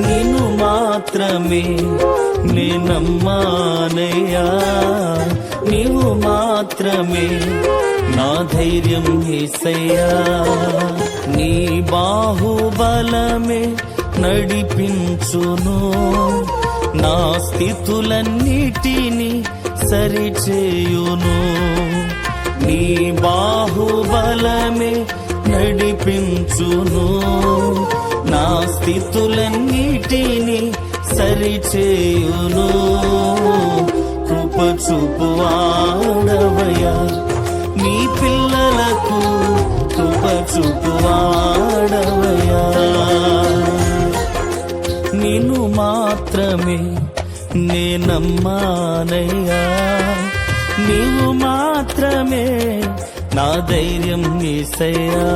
నిన్ను మాత్రమే నే నమ్మానయ్యా, నీవు మాత్రమే నా ధైర్యం యేసయ్యా. నీ బాహుబలమే నడిపించును, నా స్థితులన్నిటినీ సరిచేయును. నీ బాహుబలమే నడిపించును, నా స్థితులన్నిటినీ సరిచేయును. కృప చూపువాడవయ్యా, నీ పిల్లలకు కృప చూపువాడవయ్యా. నిన్ను మాత్రమే నే నమ్మానయ్యా, నీవు మాత్రమే నా ధైర్యం యేసయ్యా.